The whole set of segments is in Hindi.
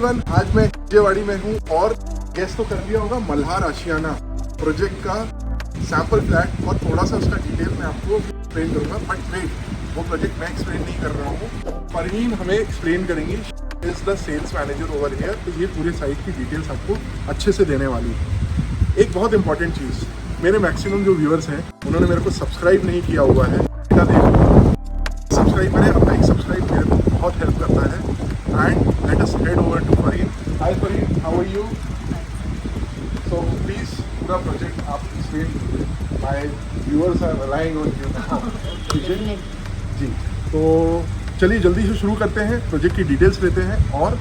एवरीवन, आज मैं विजयवाड़ी में हूँ और गेस तो कर लिया होगा मल्हार आशियाना प्रोजेक्ट का सैंपल फ्लैट और थोड़ा सा उसका डिटेल मैं आपको एक्सप्लेन करूँगा। बट वेट, वो प्रोजेक्ट मैं एक्सप्लेन नहीं कर रहा हूँ, परवीन हमें एक्सप्लेन करेंगी। Is the sales manager over here, तो ये पूरे साइट की डिटेल्स आपको अच्छे से देने वाली है। एक बहुत इंपॉर्टेंट चीज़, मेरे मैक्सिमम जो व्यूअर्स हैं उन्होंने मेरे को सब्सक्राइब नहीं किया हुआ है। सब्सक्राइब करें, आपका एक सब्सक्राइब मेरे को बहुत हेल्प करता है। And let us head over to Fareen. Hi Fareen, how are you? So please पूरा प्रोजेक्ट आप एक्सप्लेन कीजिए। My viewers are relying on you now. ठीक है जी, तो चलिए जल्दी से शुरू करते हैं, प्रोजेक्ट की डिटेल्स लेते हैं और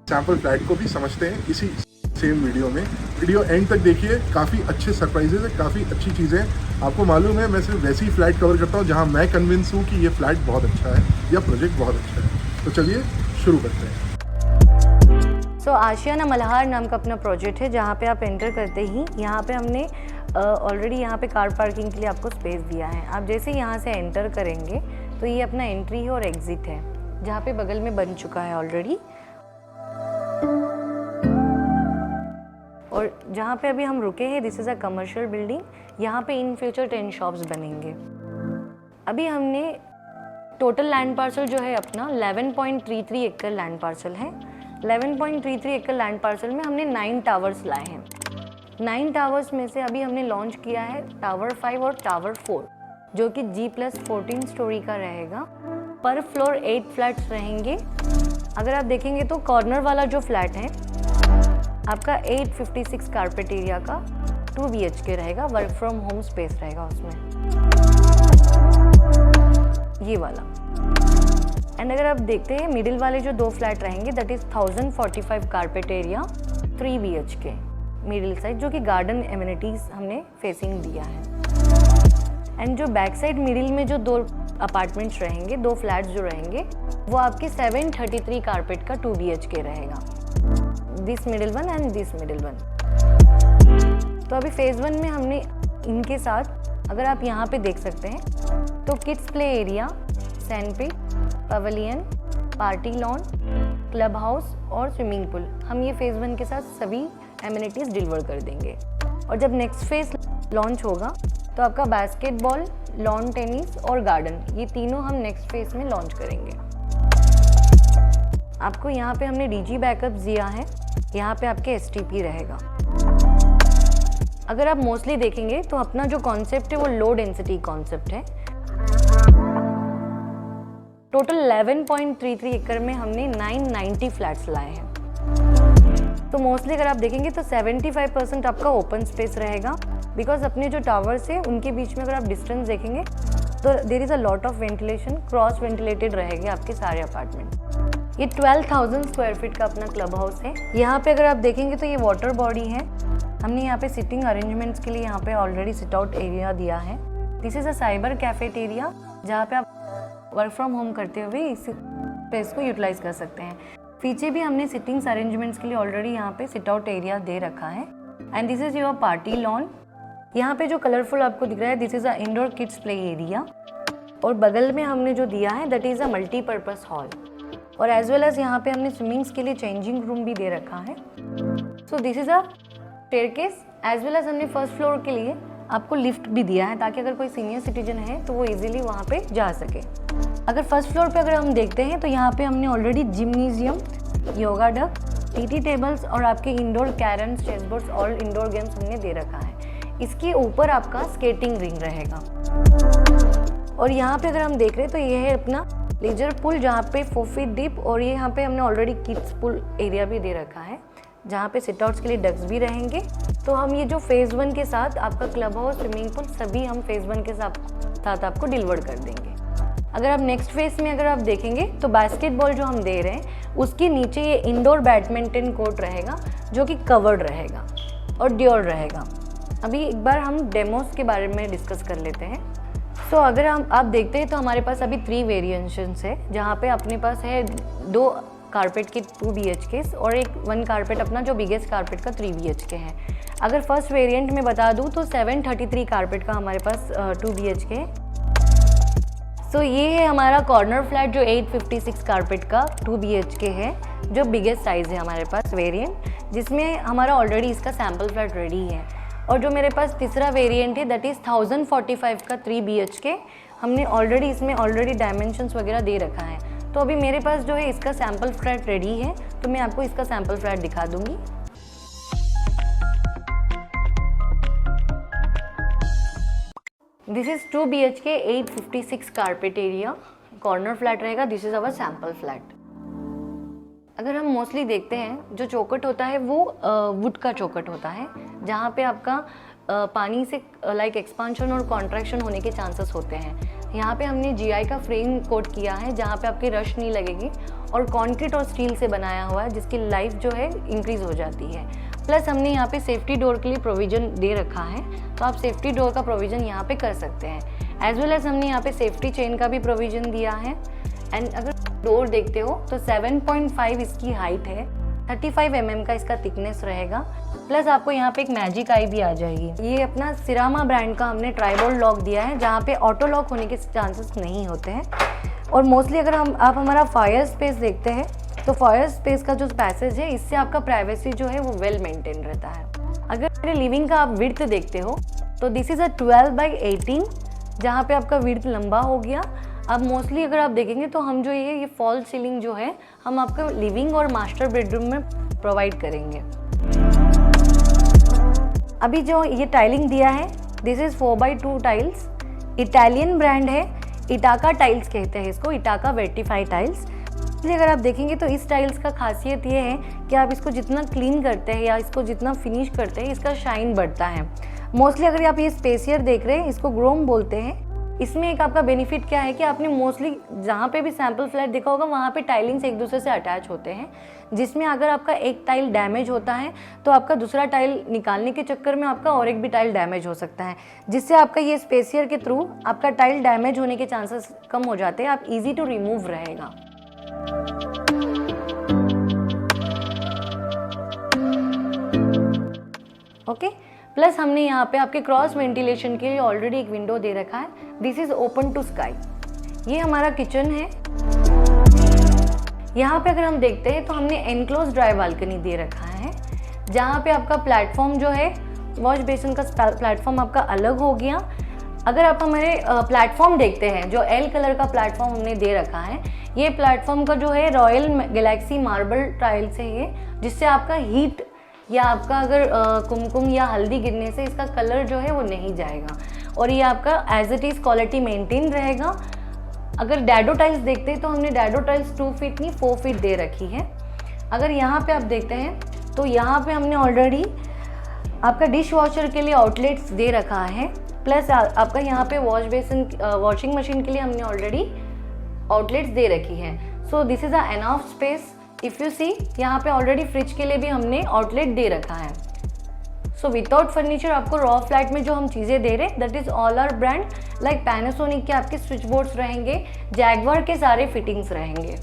सैंपल फ्लैट को भी समझते हैं इसी सेम वीडियो में। वीडियो एंड तक देखिए, काफ़ी अच्छे सरप्राइजेज है, काफ़ी अच्छी चीज़ें। आपको मालूम है मैं सिर्फ वैसी फ्लैट कवर करता हूँ जहाँ मैं कन्विंस हूँ कि ये फ्लैट बहुत अच्छा है या प्रोजेक्ट बहुत अच्छा है। तो चलिए शुरू करते हैं। सो आशियाना मल्हार नाम का अपना प्रोजेक्ट है, जहाँ पे आप एंटर करते ही यहाँ पे हमने ऑलरेडी यहाँ पे कार पार्किंग के लिए आपको स्पेस दिया है। आप जैसे यहाँ से एंटर करेंगे तो ये अपना एंट्री है और एग्जिट है, जहाँ पे बगल में बन चुका है ऑलरेडी। और जहाँ पे अभी हम रुके हैं, this is a commercial building. यहाँ पे इन फ्यूचर 10 शॉप्स बनेंगे। अभी हमने टोटल लैंड पार्सल जो है अपना 11.33 एकड़ लैंड पार्सल है। 11.33 एकड़ लैंड पार्सल में हमने 9 टावर्स लाए हैं। 9 टावर्स में से अभी हमने लॉन्च किया है टावर 5 और टावर 4, जो कि G+14 स्टोरी का रहेगा। पर फ्लोर 8 फ्लैट्स रहेंगे। अगर आप देखेंगे तो कॉर्नर वाला जो फ्लैट है आपका 856 कारपेट एरिया का 2 BHK रहेगा, वर्क फ्रॉम होम स्पेस रहेगा उसमें, ये वाला। एंड अगर आप देखते हैं मिडिल वाले जो 2 फ्लैट रहेंगे, that is 1045 carpet area 3 BHK middle side, जो कि गार्डन एमिनिटीज हमने फेसिंग दिया है। एंड जो बैक साइड मिडिल में जो 2 अपार्टमेंट्स रहेंगे, 2 फ्लैट्स जो रहेंगे, वो आपके 733 कारपेट का 2 BHK रहेगा। This middle one and this middle one. तो अभी फेज़ 1 में हमने इनके साथ, अगर आप यहाँ पे देख सकते हैं, तो kids play area, sandpit, pavilion, party lawn, club house और स्विमिंग पूल, हम ये फेज़ 1 के साथ सभी एमिनिटीज़ डिलीवर कर देंगे। और जब नेक्स्ट फेज़ लॉन्च होगा तो आपका बास्केटबॉल, लॉन टेनिस और गार्डन, ये तीनों हम नेक्स्ट फेज़ में लॉन्च करेंगे। आपको यहाँ पे हमने DG बैकअप दिया है, यहाँ पे आपके STP रहेगा। अगर आप मोस्टली देखेंगे तो अपना जो कॉन्सेप्ट है वो लो डेंसिटी कॉन्सेप्ट है। टोटल 11.33 एकड़ में हमने 990 फ्लैट्स लाए हैं। तो मोस्टली अगर आप देखेंगे तो 75% आपका ओपन स्पेस रहेगा, बिकॉज अपने जो टावर्स है उनके बीच में अगर आप डिस्टेंस देखेंगे तो there is a lot of ventilation, cross ventilated रहेंगे आपके सारे अपार्टमेंट। ये 12,000 स्क्वायर फीट का अपना क्लब हाउस है। यहाँ पे अगर आप देखेंगे तो ये वाटर बॉडी है। हमने यहाँ पे सिटिंग अरेंजमेंट्स के लिए यहाँ पे ऑलरेडी सिट आउट एरिया दिया है। This is a cyber cafeteria, जहाँ पे आप वर्क फ्रॉम होम करते हुए इस स्पेस को यूटिलाइज कर सकते हैं। पीछे भी हमने सिटिंग्स अरेंजमेंट्स के लिए ऑलरेडी यहाँ पे सिट आउट एरिया दे रखा है। And this is your party lawn. यहाँ पे जो कलरफुल आपको दिख रहा है, this is a indoor kids play area. और बगल में हमने जो दिया है that is a multipurpose hall. और एज वेल एज यहाँ पे हमने स्विमिंग्स के लिए चेंजिंग रूम भी दे रखा है। So this is a staircase. As well as हमने फर्स्ट फ्लोर के लिए आपको लिफ्ट भी दिया है, ताकि अगर कोई सीनियर सिटीजन है तो वो इजीली वहाँ पे जा सके। अगर फर्स्ट फ्लोर पे अगर हम देखते हैं तो यहाँ पे हमने already gymnasium, yoga deck, TT tables और आपके indoor carroms, chess boards, all indoor games हमने दे रखा है। इसके ऊपर आपका स्केटिंग रिंग रहेगा। और यहाँ पे अगर हम देख रहे हैं तो ये है अपना लेजर पूल, जहाँ पे 4 फीट डीप, और ये यहाँ पे हमने ऑलरेडी किड्स पूल एरिया भी दे रखा है, जहाँ पे सिट आउट्स के लिए डक्स भी रहेंगे। तो हम ये जो फेज़ 1 के साथ आपका क्लब हाउस, स्विमिंग पूल सभी हम फेज़ 1 के साथ आपको डिलीवर कर देंगे। अगर आप नेक्स्ट फेज़ में अगर आप देखेंगे तो बास्केटबॉल जो हम दे रहे हैं उसके नीचे ये इंडोर बैडमिंटन कोर्ट रहेगा, जो कि कवर्ड रहेगा और ड्योर रहेगा। अभी एक बार हम डेमोस के बारे में डिस्कस कर लेते हैं। तो अगर आप देखते हैं तो हमारे पास अभी 3 वेरिएशंस है, जहाँ पे अपने पास है 2 कारपेट के 2 BHK और 1 कारपेट अपना जो बिगेस्ट कारपेट का 3 BHK है। अगर फर्स्ट वेरिएंट में बता दूँ तो 733 कारपेट का हमारे पास 2 BHK है। सो ये है हमारा कॉर्नर फ्लैट जो 856 कारपेट का 2 BHK है, जो बिगेस्ट साइज़ है हमारे पास वेरिएंट, जिसमें हमारा ऑलरेडी इसका सैम्पल फ्लैट रेडी है। और जो मेरे पास तीसरा वेरिएंट है दैट इज़ 1045 का 3 BHK, हमने ऑलरेडी इसमें डायमेंशंस वगैरह दे रखा है। तो अभी मेरे पास जो है इसका सैम्पल फ्लैट रेडी है, तो मैं आपको इसका सैम्पल फ्लैट दिखा दूँगी। This is 2 BHK 856 carpet area corner flat रहेगा। This is our sample flat. अगर हम मोस्टली देखते हैं जो चौखट होता है वो वुड का चौखट होता है, जहाँ पे आपका पानी से लाइक एक्सपांशन और कॉन्ट्रैक्शन होने के चांसेस होते हैं। यहाँ पे हमने GI का फ्रेम कोट किया है जहाँ पे आपकी रश नहीं लगेगी, और कंक्रीट और स्टील से बनाया हुआ है जिसकी लाइफ जो है इंक्रीज़ हो जाती है। प्लस हमने यहाँ पे सेफ्टी डोर के लिए प्रोविज़न दे रखा है, तो आप सेफ्टी डोर का प्रोविज़न यहाँ पे कर सकते हैं। एज वेल एज हमने यहाँ पे सेफ्टी चेन का भी प्रोविज़न दिया है। एंड अगर डोर देखते हो तो 7.5 इसकी हाइट है, 35 mm का इसका थिकनेस रहेगा। प्लस आपको यहाँ पे एक मैजिक आई भी आ जाएगी। ये अपना सिरामा ब्रांड का हमने ट्राइबोल्ट लॉक दिया है, जहाँ पे ऑटो लॉक होने के चांसेस नहीं होते हैं। और मोस्टली अगर आप हमारा फायर स्पेस देखते हैं तो फायर स्पेस का जो पैसेज है, इससे आपका प्राइवेसी जो है वो वेल मेंटेन रहता है। अगर मेरे लिविंग का आप विड्थ देखते हो तो दिस इज़ अ 12/18, जहाँ पे आपका विड्थ लंबा हो गया। अब मोस्टली अगर आप देखेंगे तो हम जो ये फॉल सीलिंग जो है हम आपका लिविंग और मास्टर बेडरूम में प्रोवाइड करेंगे। अभी जो ये टाइलिंग दिया है this is 4x2 tiles, Italian brand है, इटाका टाइल्स कहते हैं इसको, इटाका वेटिफाई टाइल्स। इसलिए अगर आप देखेंगे तो इस टाइल्स का खासियत ये है कि आप इसको जितना क्लीन करते हैं या इसको जितना फिनिश करते हैं, इसका शाइन बढ़ता है। मोस्टली अगर आप ये स्पेसियर देख रहे हैं, इसको ग्रोम बोलते हैं। इसमें एक आपका बेनिफिट क्या है कि आपने मोस्टली जहाँ पे भी सैम्पल फ्लैट देखा होगा वहाँ पे टाइलिंग्स एक दूसरे से अटैच होते हैं, जिसमें अगर आपका एक टाइल डैमेज होता है तो आपका दूसरा टाइल निकालने के चक्कर में आपका और एक भी टाइल डैमेज हो सकता है, जिससे आपका ये स्पेसियर के थ्रू आपका टाइल डैमेज होने के चांसेस कम हो जाते हैं, आप ईजी टू रिमूव रहेगा। ओके प्लस हमने यहाँ पे आपके क्रॉस वेंटिलेशन के लिए ऑलरेडी एक विंडो दे रखा है। This is open to sky. ये हमारा किचन है। यहाँ पे अगर हम देखते हैं तो हमने एनक्लोज ड्राई बालकनी दे रखा है, जहाँ पे आपका प्लेटफॉर्म जो है वॉश बेसिन का प्लेटफॉर्म आपका अलग हो गया। अगर आप हमारे प्लेटफॉर्म देखते हैं, जो एल कलर का प्लेटफॉर्म हमने दे रखा है, ये प्लेटफॉर्म का जो है रॉयल गैलेक्सी मार्बल टाइल्स है ये, जिससे आपका हीट या आपका अगर कुमकुम या हल्दी गिरने से इसका कलर जो है वो नहीं जाएगा, और ये आपका as it is quality maintain रहेगा। अगर डैडो टाइल्स देखते हैं तो हमने डैडो टाइल्स 2 फीट नहीं 4 फीट दे रखी है। अगर यहाँ पे आप देखते हैं तो यहाँ पे हमने ऑलरेडी आपका डिश वॉशर के लिए आउटलेट्स दे रखा है, प्लस आपका यहाँ पे वॉश बेसिन वॉशिंग मशीन के लिए हमने ऑलरेडी आउटलेट्स दे रखी है। So this is a enough space. If you see यहाँ पे ऑलरेडी फ्रिज के लिए भी हमने आउटलेट दे रखा है। सो विदाउट फर्नीचर आपको रॉ फ्लैट में जो हम चीज़ें दे रहे हैं that is all our brand, like Panasonic के आपके स्विच बोर्ड्स रहेंगे, जैगवार के सारे फिटिंग्स रहेंगे।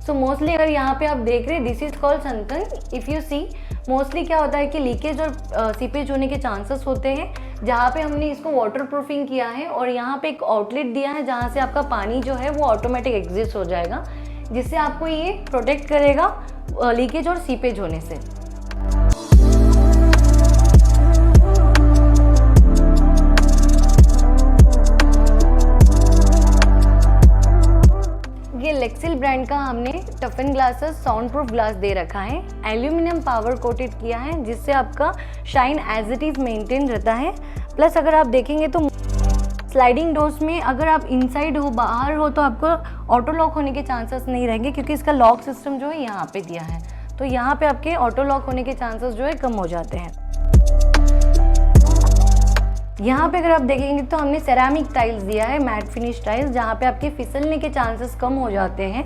सो मोस्टली अगर यहाँ पे आप देख रहे हैं दिस इज कॉल्ड संतन। इफ़ यू सी मोस्टली क्या होता है कि लीकेज और सीपेज होने के चांसेस होते हैं, जहाँ पे हमने इसको वाटर प्रूफिंग किया है और यहाँ पे एक आउटलेट दिया है जहाँ से आपका पानी जो है वो ऑटोमेटिक एग्जिस्ट हो जाएगा, जिससे आपको ये प्रोटेक्ट करेगा लीकेज और सीपेज होने से। ये लेक्सिल ब्रांड का हमने toughen glasses sound proof glass दे रखा है, एल्यूमिनियम पावर कोटेड किया है, जिससे आपका shine as it is maintain रहता है। प्लस अगर आप देखेंगे तो स्लाइडिंग डोर्स में अगर आप इनसाइड हो बाहर हो तो आपको ऑटो लॉक होने के चांसेस नहीं रहेंगे, क्योंकि इसका लॉक सिस्टम जो है यहाँ पे दिया है, तो यहाँ पे आपके ऑटो लॉक होने के चांसेस जो है कम हो जाते हैं। यहाँ पे अगर आप देखेंगे तो हमने सेरामिक टाइल्स दिया है, मैट फिनिश टाइल्स, जहाँ पे आपके फिसलने के चांसेस कम हो जाते हैं।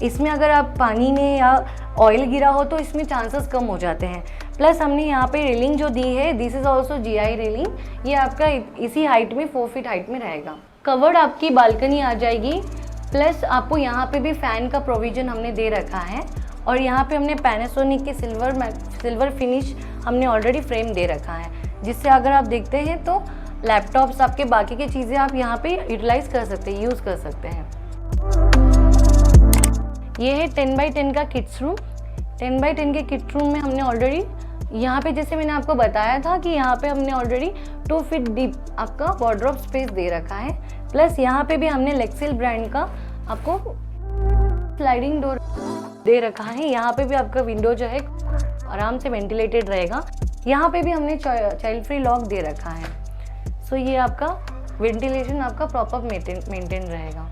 इसमें अगर आप पानी में या ऑयल गिरा हो तो इसमें चांसेस कम हो जाते हैं। प्लस हमने यहाँ पे रेलिंग जो दी है this is also GI railing, ये आपका इसी हाइट में 4 फीट हाइट में रहेगा। कवर्ड आपकी बालकनी आ जाएगी, प्लस आपको यहाँ पे भी फ़ैन का प्रोविज़न हमने दे रखा है, और यहाँ पे हमने पैनासोनिक के सिल्वर फिनिश हमने ऑलरेडी फ्रेम दे रखा है, जिससे अगर आप देखते हैं तो लैपटॉप्स, आपके बाकी की चीज़ें आप यहाँ पे यूटिलाइज कर सकते हैं, यूज़ कर सकते हैं। ये है 10x10 का किड्स रूम। 10x10 के किड्स रूम में हमने ऑलरेडी यहाँ पे, जैसे मैंने आपको बताया था कि यहाँ पे हमने ऑलरेडी 2 फीट डीप आपका वार्डरोब स्पेस दे रखा है। प्लस यहाँ पे भी हमने लेक्सिल ब्रांड का आपको स्लाइडिंग डोर दे रखा है। यहाँ पे भी आपका विंडो जो है आराम से वेंटिलेटेड रहेगा। यहाँ पे भी हमने चाइल्ड फ्री लॉक दे रखा है। सो ये आपका वेंटिलेशन आपका प्रॉपर मेंटेन रहेगा।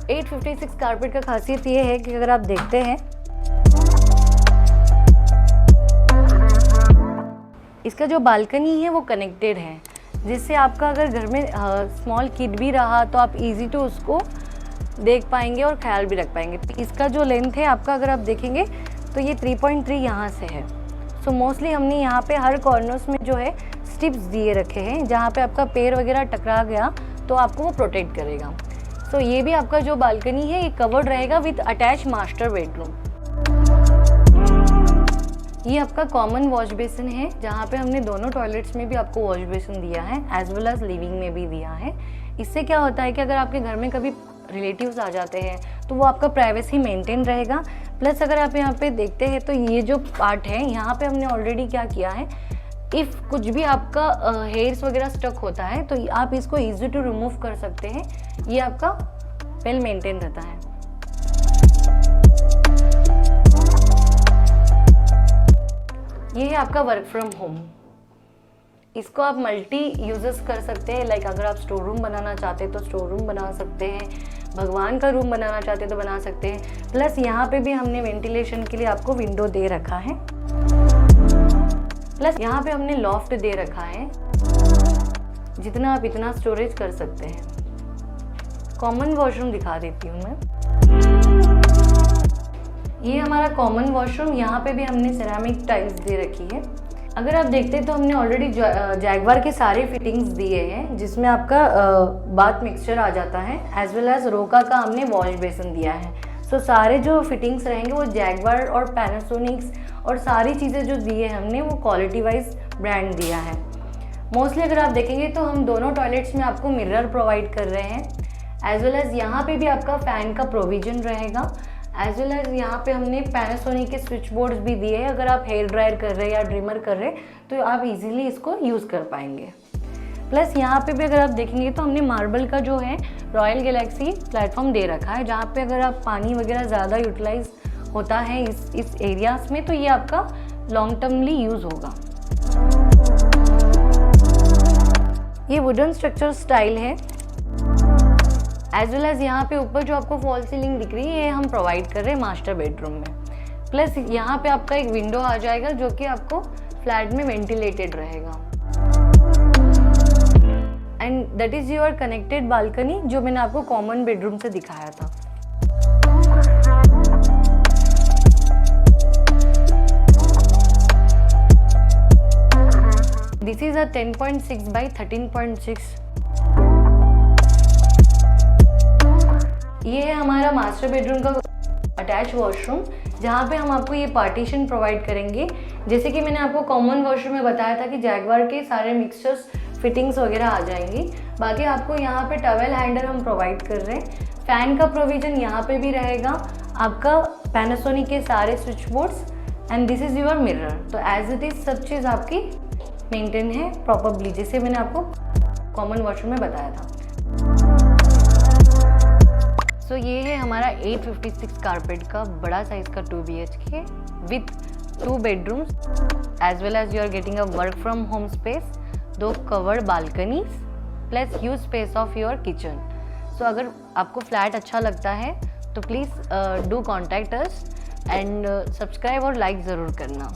856 कारपेट का खासियत ये है कि अगर आप देखते हैं, इसका जो बालकनी है वो कनेक्टेड है, जिससे आपका अगर घर में स्मॉल किड भी रहा तो आप इजी टू उसको देख पाएंगे और ख्याल भी रख पाएंगे। इसका जो लेंथ है आपका, अगर आप देखेंगे तो ये 3.3 यहाँ से है। सो मोस्टली हमने यहाँ पे हर कॉर्नर्स में जो है स्टिप्स दिए रखे हैं, जहाँ पे आपका पैर वगैरह टकरा गया तो आपको वो प्रोटेक्ट करेगा। सो ये भी आपका जो बालकनी है ये कवर्ड रहेगा विद अटैच मास्टर बेडरूम। ये आपका कॉमन वॉश बेसिन है, जहाँ पे हमने दोनों टॉयलेट्स में भी आपको वॉश बेसिन दिया है, एज वेल एज लिविंग में भी दिया है। इससे क्या होता है कि अगर आपके घर में कभी रिलेटिव्स आ जाते हैं तो वो आपका प्राइवेसी मेंटेन रहेगा। प्लस अगर आप यहाँ पे देखते हैं तो ये जो पार्ट है यहाँ पे हमने ऑलरेडी क्या किया है, इफ़ कुछ भी आपका हेयर्स वगैरह स्टक होता है तो आप इसको इजी टू रिमूव कर सकते हैं। ये आपका वेल मेंटेन रहता है। ये है आपका वर्क फ्रॉम होम। इसको आप मल्टी यूजेस कर सकते हैं। लाइक अगर आप स्टोर रूम बनाना चाहते हैं तो स्टोर रूम बना सकते हैं, भगवान का रूम बनाना चाहते हैं तो बना सकते हैं। प्लस यहाँ पे भी हमने वेंटिलेशन के लिए आपको विंडो दे रखा है। प्लस यहाँ पे हमने लॉफ्ट दे रखा है, जितना आप इतना स्टोरेज कर सकते हैं। कॉमन वॉशरूम दिखा देती हूँ मैं। ये हमारा कॉमन वॉशरूम, यहाँ पे भी हमने सेरामिक टाइल्स दे रखी है। अगर आप देखते हैं तो हमने ऑलरेडी जैगवार के सारे फिटिंग्स दिए हैं, जिसमें आपका बाथ मिक्सचर आ जाता है, एज वेल एज रोका का हमने वॉश बेसिन दिया है। सो सारे जो फिटिंग्स रहेंगे वो जैगवार और पैनासोनिक्स और सारी चीज़ें जो दी है हमने वो क्वालिटी वाइज ब्रांड दिया है। मोस्टली अगर आप देखेंगे तो हम दोनों टॉयलेट्स में आपको मिरर प्रोवाइड कर रहे हैं, एज वेल एज यहाँ पे भी आपका फ़ैन का प्रोविजन रहेगा, एज वेल एज यहाँ पे हमने पैनासोनिक के स्विच बोर्ड्स भी दिए हैं। अगर आप हेयर ड्रायर कर रहे हैं या ड्रिमर कर रहे हैं तो आप इजीली इसको यूज़ कर पाएंगे। प्लस यहाँ पे भी अगर आप देखेंगे तो हमने मार्बल का जो है रॉयल गैलेक्सी प्लेटफॉर्म दे रखा है, जहाँ पे अगर आप पानी वगैरह ज़्यादा यूटिलाइज होता है इस एरियाज में तो ये आपका लॉन्ग टर्मली यूज़ होगा। ये वुडन स्ट्रक्चर स्टाइल है, एज वेल एज यहाँ पे ऊपर जो आपको फॉल सीलिंग दिख रही है ये हम प्रोवाइड कर रहे हैं मास्टर बेडरूम में। प्लस यहाँ पे आपका एक विंडो आ जाएगा जो कि आपको फ्लैट में वेंटिलेटेड रहेगा, and that is your connected balcony, जो मैंने आपको कॉमन बेडरूम से दिखाया था। This is a 10.6 by 13.6। ये है हमारा मास्टर बेडरूम का अटैच वॉशरूम, जहाँ पे हम आपको ये पार्टीशन प्रोवाइड करेंगे। जैसे कि मैंने आपको कॉमन वॉशरूम में बताया था कि जैगवार के सारे मिक्सचर्स फिटिंग्स वगैरह आ जाएंगी। बाकी आपको यहाँ पे टॉवेल हैंडल हम प्रोवाइड कर रहे हैं। फ़ैन का प्रोविज़न यहाँ पे भी रहेगा, आपका पैनासोनिक के सारे switch boards, and this is your mirror. तो एज इट इज़ सब चीज़ आपकी मेंटेन है प्रॉपरली, जैसे मैंने आपको कॉमन वॉशरूम में बताया था। सो ये है हमारा 856 कारपेट का बड़ा साइज का 2 BHK with 2 bedrooms, as well as you are getting a work from home space, 2 covered balconies plus huge space of your kitchen. So अगर आपको फ्लैट अच्छा लगता है तो please do contact us and subscribe और लाइक ज़रूर करना।